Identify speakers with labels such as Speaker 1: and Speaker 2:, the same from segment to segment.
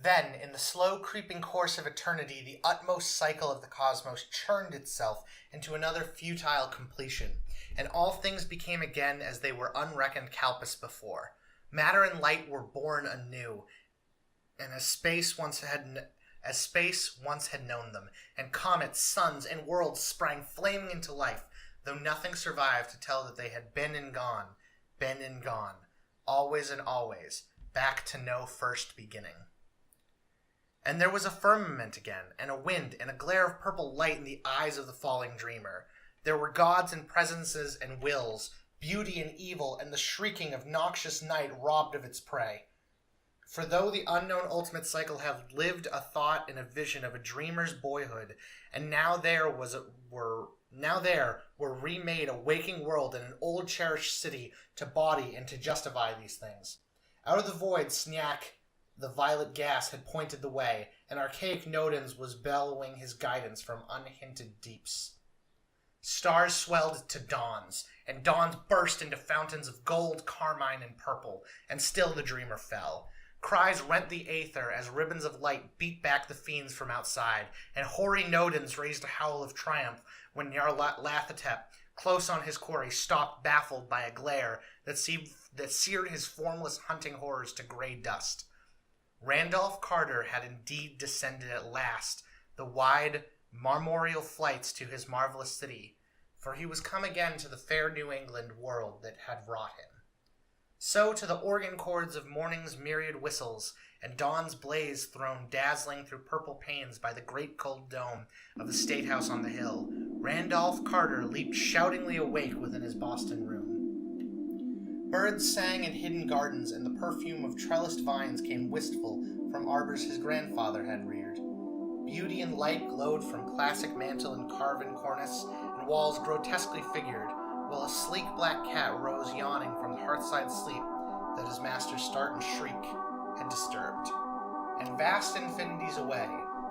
Speaker 1: Then, in the slow creeping course of eternity, the utmost cycle of the cosmos churned itself into another futile completion, and all things became again as they were unreckoned kalpas before. Matter and light were born anew, and as space once had known them, and comets, suns, and worlds sprang flaming into life, though nothing survived to tell that they had been and gone, always and always, back to no first beginning. And there was a firmament again, and a wind, and a glare of purple light in the eyes of the falling dreamer. There were gods and presences and wills, beauty and evil, and the shrieking of noxious night robbed of its prey. For though the unknown ultimate cycle had lived a thought and a vision of a dreamer's boyhood, and now there were remade a waking world and an old cherished city to body and to justify these things. Out of the void, Snyak, the violet gas, had pointed the way, and archaic Nodens was bellowing his guidance from unhinted deeps. Stars swelled to dawns, and dawns burst into fountains of gold, carmine, and purple, and still the dreamer fell. Cries rent the aether as ribbons of light beat back the fiends from outside, and hoary Nodens raised a howl of triumph when Nyarlathotep, close on his quarry, stopped baffled by a glare that seared his formless hunting horrors to grey dust. Randolph Carter had indeed descended at last the wide, marmoreal flights to his marvelous city, for he was come again to the fair New England world that had wrought him. So to the organ chords of morning's myriad whistles, and dawn's blaze thrown dazzling through purple panes by the great cold dome of the State House on the hill, Randolph Carter leaped shoutingly awake within his Boston room. Birds sang in hidden gardens, and the perfume of trellised vines came wistful from arbors his grandfather had reared. Beauty and light glowed from classic mantel and carven cornice, and walls grotesquely figured, while a sleek black cat rose yawning from the hearthside sleep that his master's start and shriek had disturbed. And vast infinities away,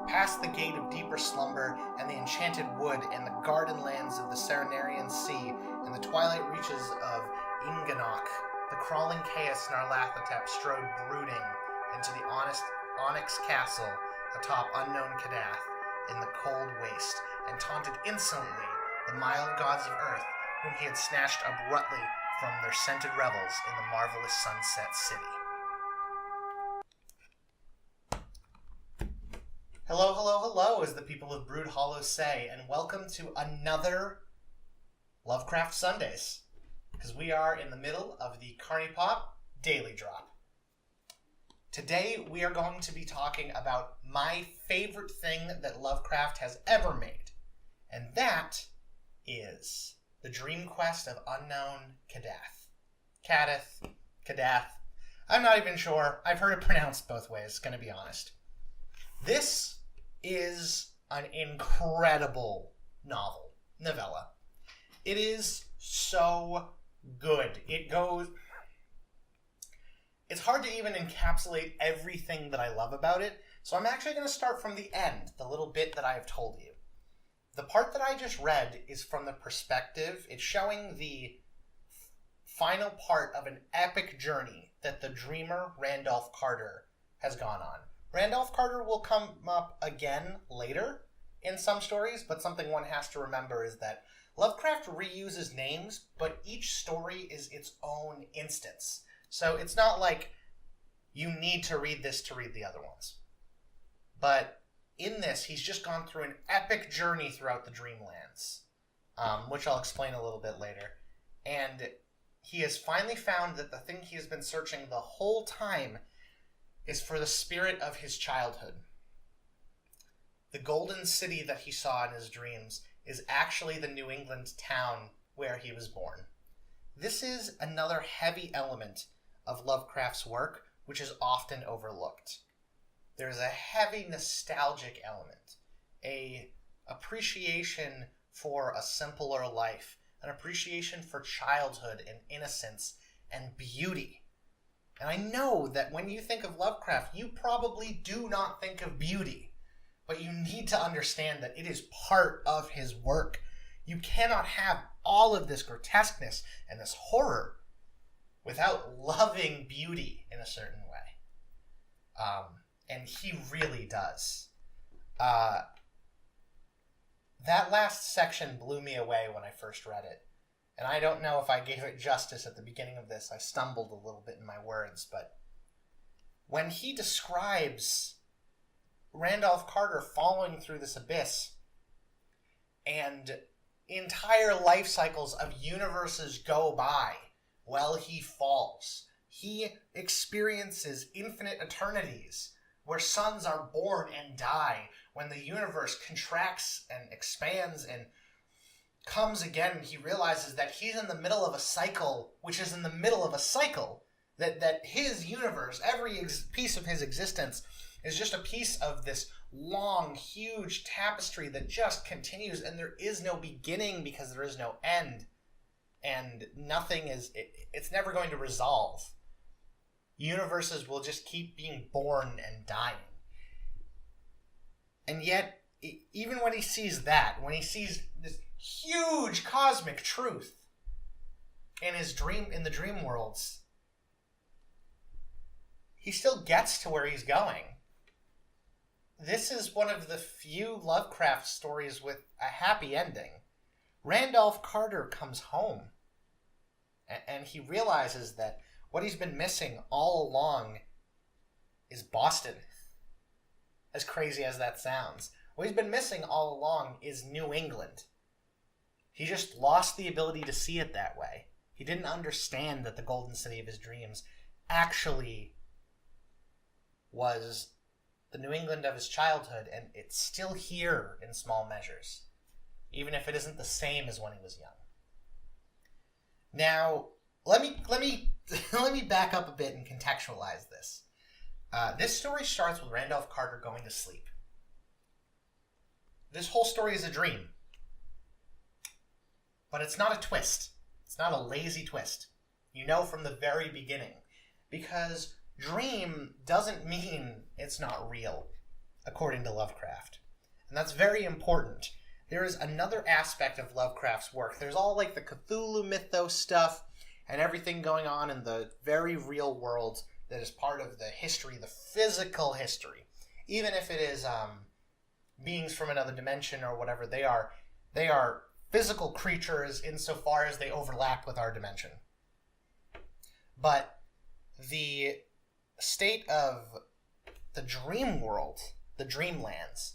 Speaker 1: past the gate of deeper slumber and the enchanted wood and the garden lands of the Serenarian Sea and the twilight reaches of Inganok, the crawling chaos Nyarlathotep strode brooding into the onyx castle atop unknown Kadath in the cold waste, and taunted insolently the mild gods of earth whom he had snatched abruptly from their scented revels in the marvelous sunset city. Hello, hello, hello, as the people of Brood Hollow say, and welcome to another Lovecraft Sundays, because we are in the middle of the CarnyPop DailyDrop. Today we are going to be talking about my favorite thing that Lovecraft has ever made, and that is the dream quest of unknown Kadath. Kadath. I'm not even sure. I've heard it pronounced both ways, gonna be honest. This is an incredible novella. It is so good. It's hard to even encapsulate everything that I love about it, so I'm actually going to start from the end, the little bit that I have told you. The part that I just read is from the perspective, it's showing the final part of an epic journey that the dreamer Randolph Carter has gone on. Randolph Carter will come up again later in some stories, but something one has to remember is that Lovecraft reuses names, but each story is its own instance. So it's not like you need to read this to read the other ones. But in this, he's just gone through an epic journey throughout the Dreamlands, which I'll explain a little bit later. And he has finally found that the thing he has been searching the whole time is for the spirit of his childhood. The golden city that he saw in his dreams is actually the New England town where he was born. This is another heavy element of Lovecraft's work, which is often overlooked. There's a heavy nostalgic element, a appreciation for a simpler life, an appreciation for childhood and innocence and beauty. And I know that when you think of Lovecraft, you probably do not think of beauty, but you need to understand that it is part of his work. You cannot have all of this grotesqueness and this horror without loving beauty in a certain way. And he really does. That last section blew me away when I first read it. And I don't know if I gave it justice at the beginning of this. I stumbled a little bit in my words, but when he describes Randolph Carter falling through this abyss and entire life cycles of universes go by while he falls, he experiences infinite eternities where suns are born and die, when the universe contracts and expands and comes again. He realizes that he's in the middle of a cycle, which is in the middle of a cycle. That his universe, every piece of his existence, is just a piece of this long, huge tapestry that just continues, and there is no beginning because there is no end. And nothing is... It's never going to resolve. Universes will just keep being born and dying. And yet, even when he sees that, when he sees this huge cosmic truth in the dream worlds, he still gets to where he's going. This is one of the few Lovecraft stories with a happy ending. Randolph Carter comes home, and he realizes that what he's been missing all along is Boston. As crazy as that sounds. What he's been missing all along is New England. He just lost the ability to see it that way. He didn't understand that the golden city of his dreams actually was the New England of his childhood, and it's still here in small measures, even if it isn't the same as when he was young. Now, let me back up a bit and contextualize this. This story starts with Randolph Carter going to sleep. This whole story is a dream. But it's not a twist. It's not a lazy twist. You know from the very beginning. Because dream doesn't mean it's not real, according to Lovecraft. And that's very important. There is another aspect of Lovecraft's work. There's all like the Cthulhu mythos stuff and everything going on in the very real world that is part of the history, the physical history. Even if it is beings from another dimension or whatever, they are physical creatures insofar as they overlap with our dimension. But the state of the dream world, the dreamlands,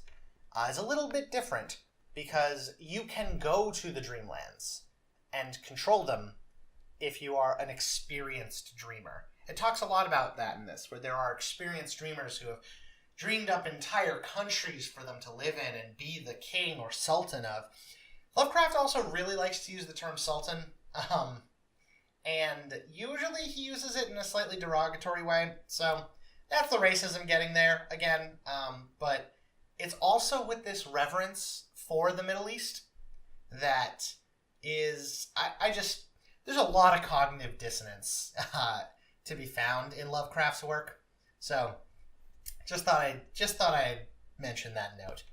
Speaker 1: is a little bit different because you can go to the dreamlands and control them if you are an experienced dreamer. It talks a lot about that in this, where there are experienced dreamers who have dreamed up entire countries for them to live in and be the king or sultan of. Lovecraft also really likes to use the term sultan, and usually he uses it in a slightly derogatory way, so that's the racism getting there again, but it's also with this reverence for the Middle East that is, there's a lot of cognitive dissonance to be found in Lovecraft's work, so just thought I'd mention that note.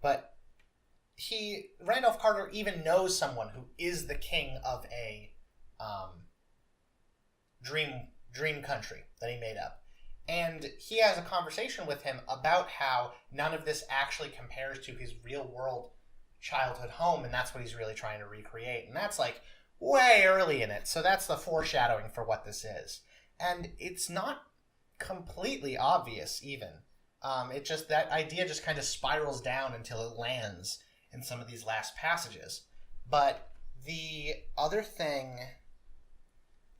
Speaker 1: But Randolph Carter even knows someone who is the king of a dream country that he made up. And he has a conversation with him about how none of this actually compares to his real world childhood home, and that's what he's really trying to recreate. And that's like way early in it, so that's the foreshadowing for what this is. And it's not completely obvious even. That idea just kind of spirals down until it lands in some of these last passages. But the other thing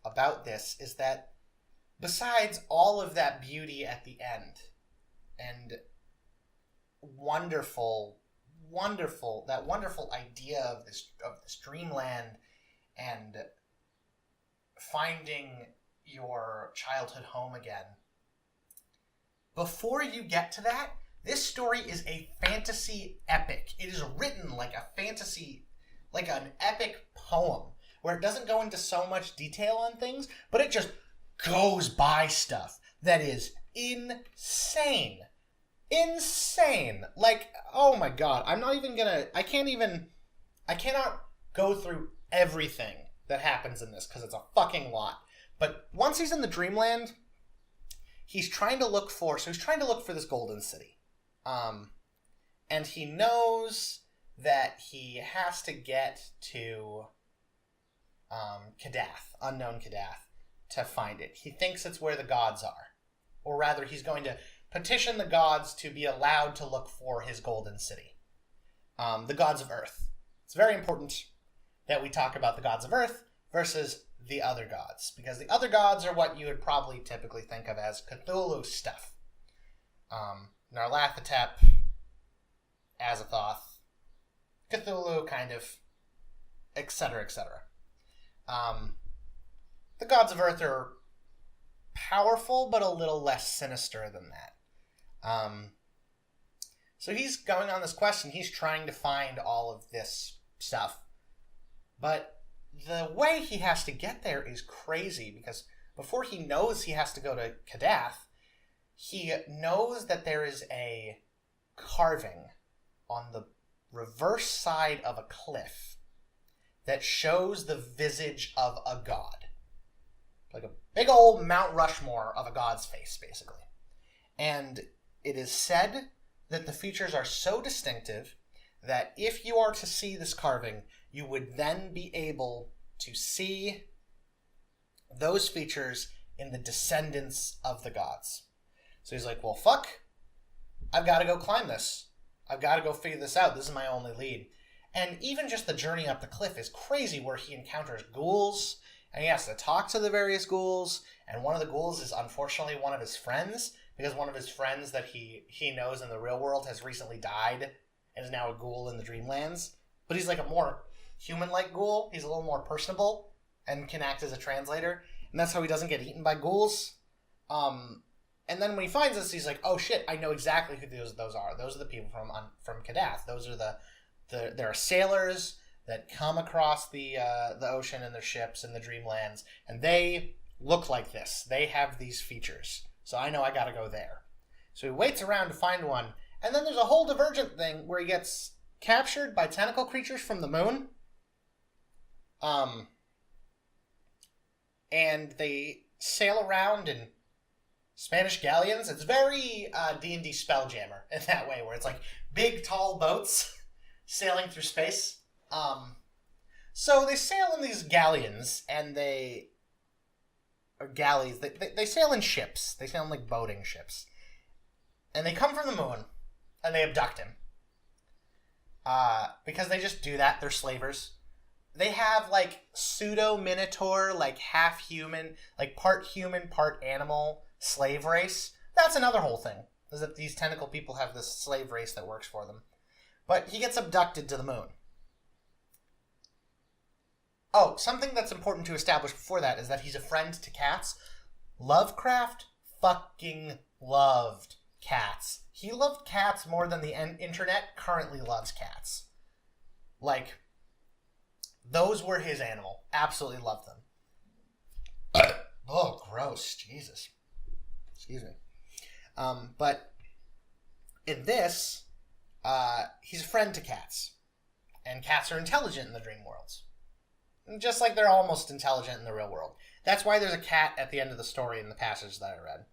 Speaker 1: about this is that besides all of that beauty at the end and that wonderful idea of this dreamland and finding your childhood home again, before you get to that, this story is a fantasy epic. It is written like a fantasy, like an epic poem, where it doesn't go into so much detail on things, but it just goes by stuff that is insane. Insane. Like, oh my god, I cannot go through everything that happens in this, because it's a fucking lot. But once he's in the dreamland, he's trying to look for this golden city. And he knows that he has to get to Kadath, unknown Kadath, to find it. He thinks it's where the gods are. Or rather, he's going to petition the gods to be allowed to look for his golden city. The gods of Earth. It's very important that we talk about the gods of Earth versus the other gods, because the other gods are what you would probably typically think of as Cthulhu stuff. Nyarlathotep, Azathoth, Cthulhu, kind of, etc., etc. The gods of Earth are powerful, but a little less sinister than that. So he's going on this quest, and he's trying to find all of this stuff. But the way he has to get there is crazy, because before he knows he has to go to Kadath, he knows that there is a carving on the reverse side of a cliff that shows the visage of a god. Like a big old Mount Rushmore of a god's face, basically. And it is said that the features are so distinctive that if you are to see this carving, you would then be able to see those features in the descendants of the gods. So he's like, well, fuck. I've got to go climb this. I've got to go figure this out. This is my only lead. And even just the journey up the cliff is crazy, where he encounters ghouls, and he has to talk to the various ghouls, and one of the ghouls is unfortunately one of his friends, because one of his friends that he knows in the real world has recently died and is now a ghoul in the Dreamlands. But he's like a more human-like ghoul. He's a little more personable and can act as a translator, and that's how he doesn't get eaten by ghouls. And then when he finds us, he's like, oh shit, I know exactly who those are. Those are the people from Kadath. Those are there are sailors that come across the ocean in their ships in the Dreamlands, and they look like this. They have these features. So I know I gotta go there. So he waits around to find one, and then there's a whole divergent thing where he gets captured by tentacle creatures from the moon. And they sail around in Spanish galleons. It's very D&D Spelljammer in that way, where it's like big, tall boats sailing through space. So they sail in these galleons, and they sail in ships. They sail in like boating ships. And they come from the moon, and they abduct him. Because they just do that. They're slavers. They have like pseudo-minotaur, like half-human, like part human, part animal slave race. That's another whole thing, is that these tentacle people have this slave race that works for them. But he gets abducted to the moon. Oh, something that's important to establish before that is that he's a friend to cats. Lovecraft fucking loved cats. He loved cats more than the internet currently loves cats. Like, those were his animal. Absolutely loved them. Oh, gross. Jesus. Excuse me. But in this, he's a friend to cats. And cats are intelligent in the dream worlds. Just like they're almost intelligent in the real world. That's why there's a cat at the end of the story in the passage that I read.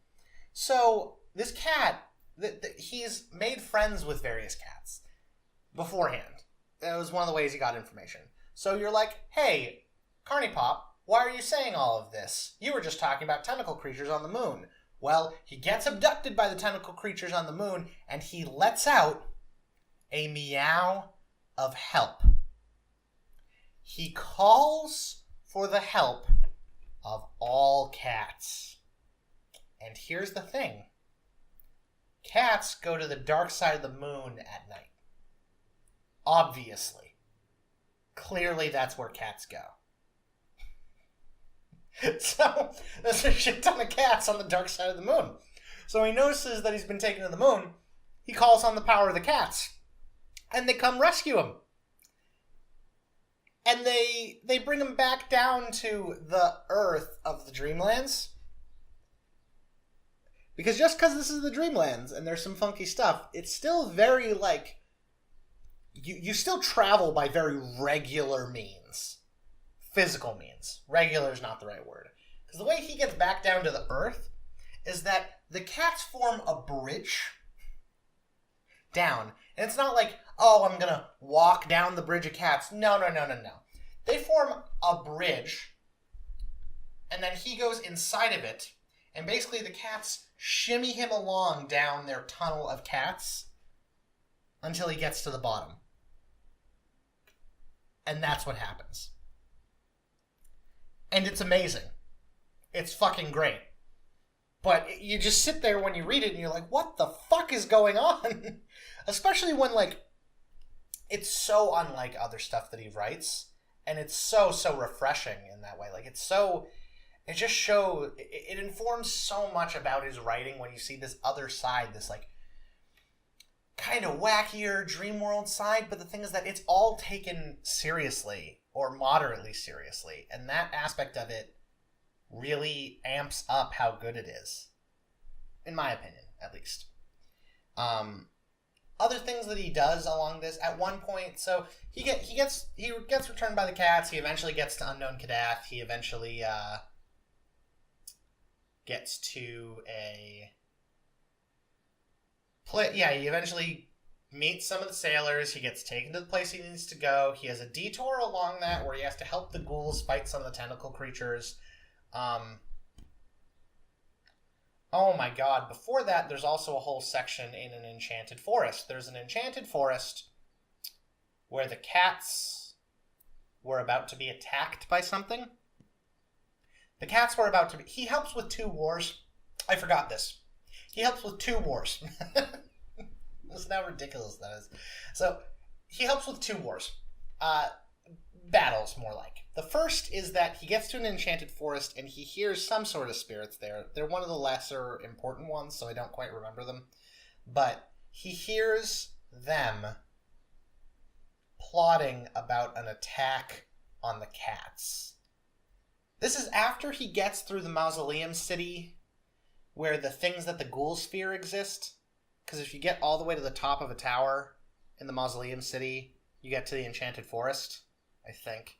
Speaker 1: So, this cat, he's made friends with various cats beforehand. That was one of the ways he got information. So you're like, hey, CarnyPop, why are you saying all of this? You were just talking about tentacle creatures on the moon. Well, he gets abducted by the tentacle creatures on the moon, and he lets out a meow of help. He calls for the help of all cats. And here's the thing. Cats go to the dark side of the moon at night. Obviously. Clearly that's where cats go. So, there's a shit ton of cats on the dark side of the moon. So he notices that he's been taken to the moon. He calls on the power of the cats. And they come rescue him. And they bring him back down to the Earth of the Dreamlands. Because just because this is the Dreamlands and there's some funky stuff, it's still very, like... You still travel by very regular means. Physical means. Regular is not the right word. Because the way he gets back down to the Earth is that the cats form a bridge down. And it's not like, oh, I'm going to walk down the bridge of cats. No. They form a bridge, and then he goes inside of it, and basically the cats shimmy him along down their tunnel of cats until he gets to the bottom. And that's what happens. And it's amazing. It's fucking great. But you just sit there when you read it and you're like, what the fuck is going on? Especially when, like, it's so unlike other stuff that he writes. And it's so refreshing in that way. Like, it just shows, it informs so much about his writing when you see this other side, this, like, kind of wackier dream world side. But the thing is that it's all taken seriously, or moderately seriously. And that aspect of it really amps up how good it is. In my opinion, at least. Other things that he does along this, at one point, so he gets returned by the cats. He eventually gets to unknown Kadath. He eventually gets to he eventually meets some of the sailors. He gets taken to the place he needs to go. He has a detour along that where he has to help the ghouls fight some of the tentacle creatures. Oh my god, before that, there's also a whole section in an enchanted forest. There's an enchanted forest where the cats were about to be attacked by something. The cats were about to be... He helps with 2 wars. I forgot this. He helps with 2 wars. Listen how ridiculous that is. So, he helps with 2 wars. Battles, more like. The first is that he gets to an enchanted forest and he hears some sort of spirits there. They're one of the lesser important ones, so I don't quite remember them. But he hears them plotting about an attack on the cats. This is after he gets through the mausoleum city where the things that the ghouls fear exist. Because if you get all the way to the top of a tower in the mausoleum city, you get to the enchanted forest, I think.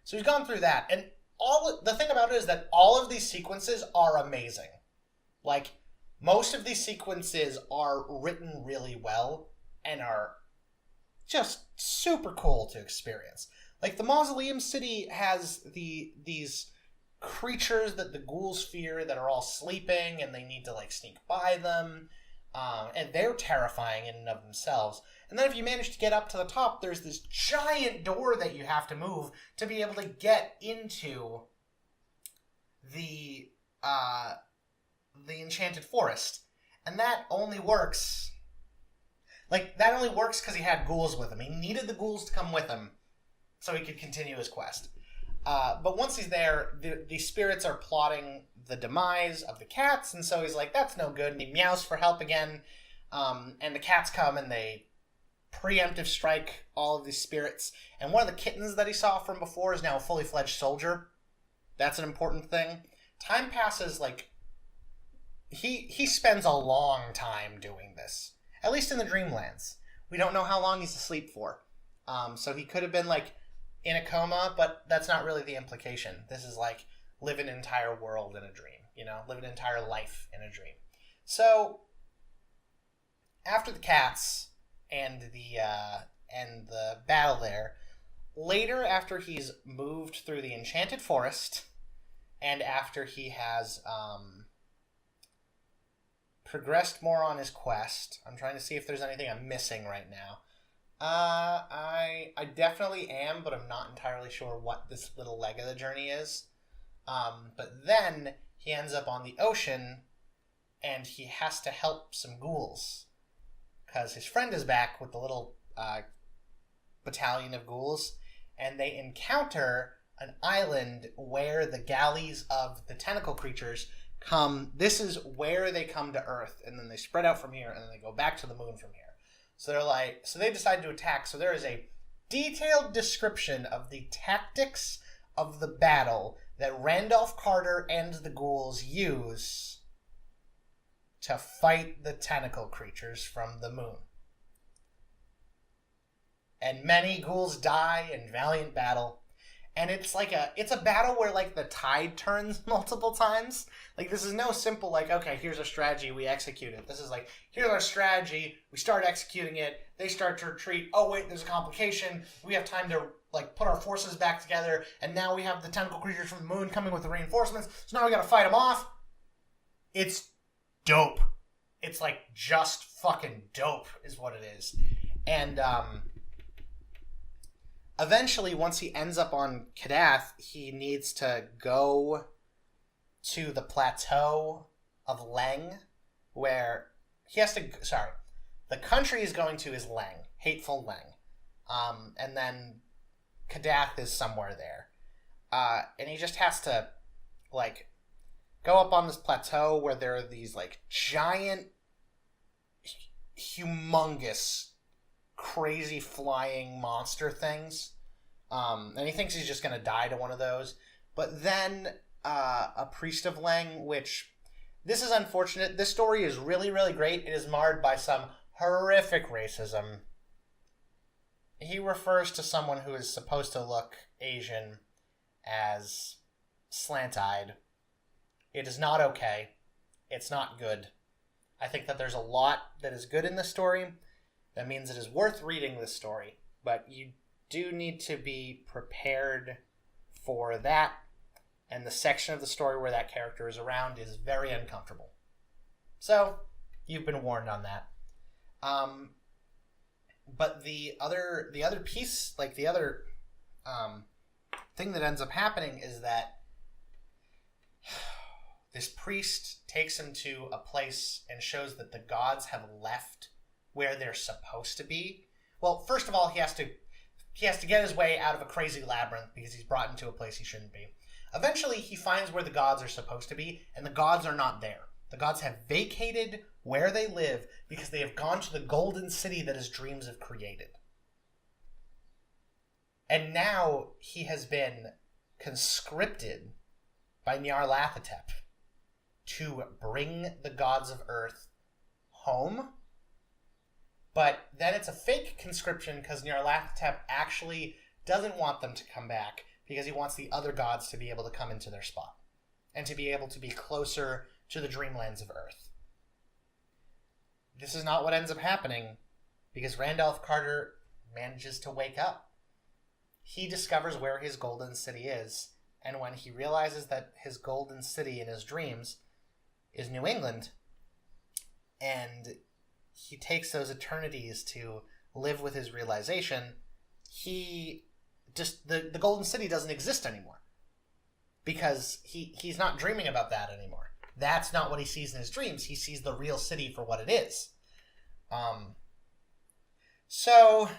Speaker 1: So he's gone through that, and the thing about it is that all of these sequences are amazing. Like, most of these sequences are written really well and are just super cool to experience. Like, the Mausoleum City has these creatures that the ghouls fear that are all sleeping, and they need to, like, sneak by them, and they're terrifying in and of themselves. And then if you manage to get up to the top, there's this giant door that you have to move to be able to get into the enchanted forest. And that only works... that only works because he had ghouls with him. He needed the ghouls to come with him so he could continue his quest. But once he's there, the spirits are plotting the demise of the cats, and so he's like, that's no good, and he meows for help again. And the cats come and they preemptive strike all of these spirits, and one of the kittens that he saw from before is now a fully fledged soldier. That's an important thing. Time passes, like, he spends a long time doing this, at least in the Dreamlands. We don't know how long he's asleep for, so he could have been like in a coma, but that's not really the implication. This is like live an entire world in a dream, live an entire life in a dream. So after the cats and the battle there, later, after he's moved through the enchanted forest, and after he has progressed more on his quest, I'm trying to see if there's anything I'm missing right now. I definitely am, but I'm not entirely sure what this little leg of the journey is. But then he ends up on the ocean, and he has to help some ghouls. Because his friend is back with the little battalion of ghouls, and they encounter an island where the galleys of the tentacle creatures come. This is where they come to Earth, and then they spread out from here, and then they go back to the moon from here. So they decide to attack. So there is a detailed description of the tactics of the battle that Randolph Carter and the ghouls use to fight the tentacle creatures from the moon. And many ghouls die in valiant battle. And it's it's a battle where like the tide turns multiple times. Like this is no simple like, okay, here's our strategy, we execute it. This is like, here's our strategy, we start executing it, they start to retreat. Oh wait, there's a complication. We have time to like put our forces back together, and now we have the tentacle creatures from the moon coming with the reinforcements. So now we gotta fight them off. It's dope. It's like just fucking dope is what it is. And eventually, once he ends up on Kadath, he needs to go to the plateau of Leng, where he has to... Sorry. The country he's going to is Leng. Hateful Leng. And then Kadath is somewhere there. And he just has to, like, go up on this plateau where there are these, like, giant, humongous, crazy flying monster things. And he thinks he's just going to die to one of those. But then a priest of Leng, which... This is unfortunate. This story is really, really great. It is marred by some horrific racism. He refers to someone who is supposed to look Asian as slant-eyed. It is not okay. It's not good. I think that there's a lot that is good in this story. That means it is worth reading this story. But you do need to be prepared for that. And the section of the story where that character is around is very uncomfortable. So, you've been warned on that. But the other piece, like the other thing that ends up happening is that this priest takes him to a place and shows that the gods have left where they're supposed to be. Well, first of all, he has to get his way out of a crazy labyrinth because he's brought into a place he shouldn't be. Eventually, he finds where the gods are supposed to be, and the gods are not there. The gods have vacated where they live because they have gone to the golden city that his dreams have created. And now he has been conscripted by Nyarlathotep to bring the gods of Earth home. But then it's a fake conscription because Nyarlathotep actually doesn't want them to come back because he wants the other gods to be able to come into their spot and to be able to be closer to the dreamlands of Earth. This is not what ends up happening because Randolph Carter manages to wake up. He discovers where his golden city is, and when he realizes that his golden city in his dreams is New England, and he takes those eternities to live with his realization, the golden city doesn't exist anymore because he's not dreaming about that anymore. That's not what he sees in his dreams. He sees the real city for what it is. So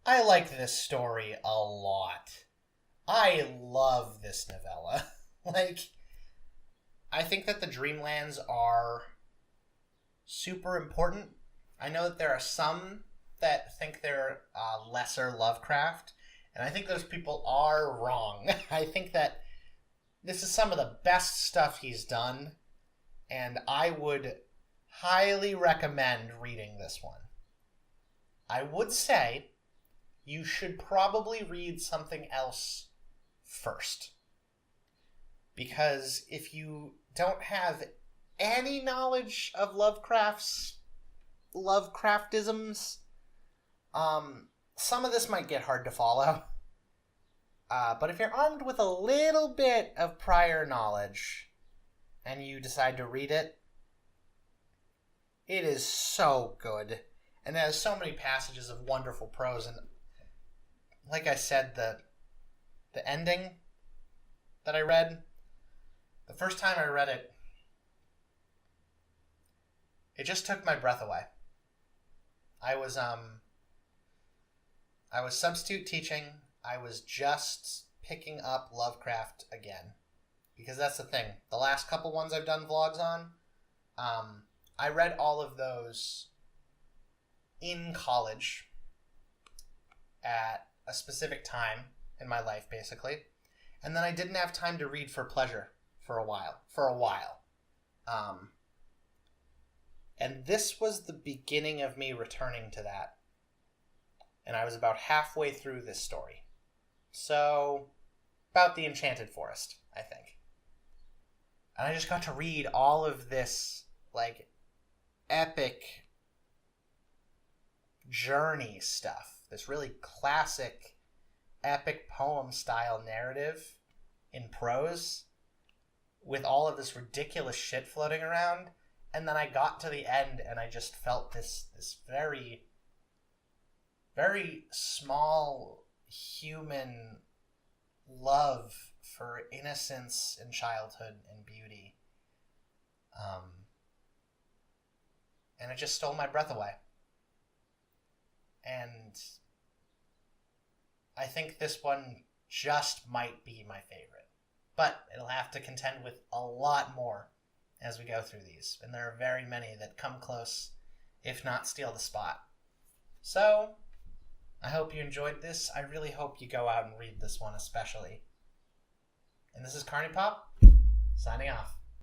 Speaker 1: I like this story a lot. I love this novella. I think that the dreamlands are super important. I know that there are some that think they're lesser Lovecraft, and I think those people are wrong. I think that this is some of the best stuff he's done, and I would highly recommend reading this one. I would say you should probably read something else first, because if you don't have any knowledge of Lovecraftisms, some of this might get hard to follow. But if you're armed with a little bit of prior knowledge and you decide to read it, it is so good. And it has so many passages of wonderful prose. And like I said, the ending that I read, the first time I read it, it just took my breath away. I was substitute teaching. I was just picking up Lovecraft again. Because that's the thing. The last couple ones I've done vlogs on, I read all of those in college at a specific time in my life, basically. And then I didn't have time to read for pleasure for a while. And this was the beginning of me returning to that. And I was about halfway through this story. So, about the Enchanted Forest, I think. And I just got to read all of this, like, epic journey stuff. This really classic, epic poem-style narrative in prose with all of this ridiculous shit floating around. And then I got to the end and I just felt this very, very small human love for innocence and childhood and beauty. And it just stole my breath away. And I think this one just might be my favorite. But it'll have to contend with a lot more as we go through these. And there are very many that come close, if not steal the spot. So, I hope you enjoyed this. I really hope you go out and read this one especially. And this is CarnyPop, signing off.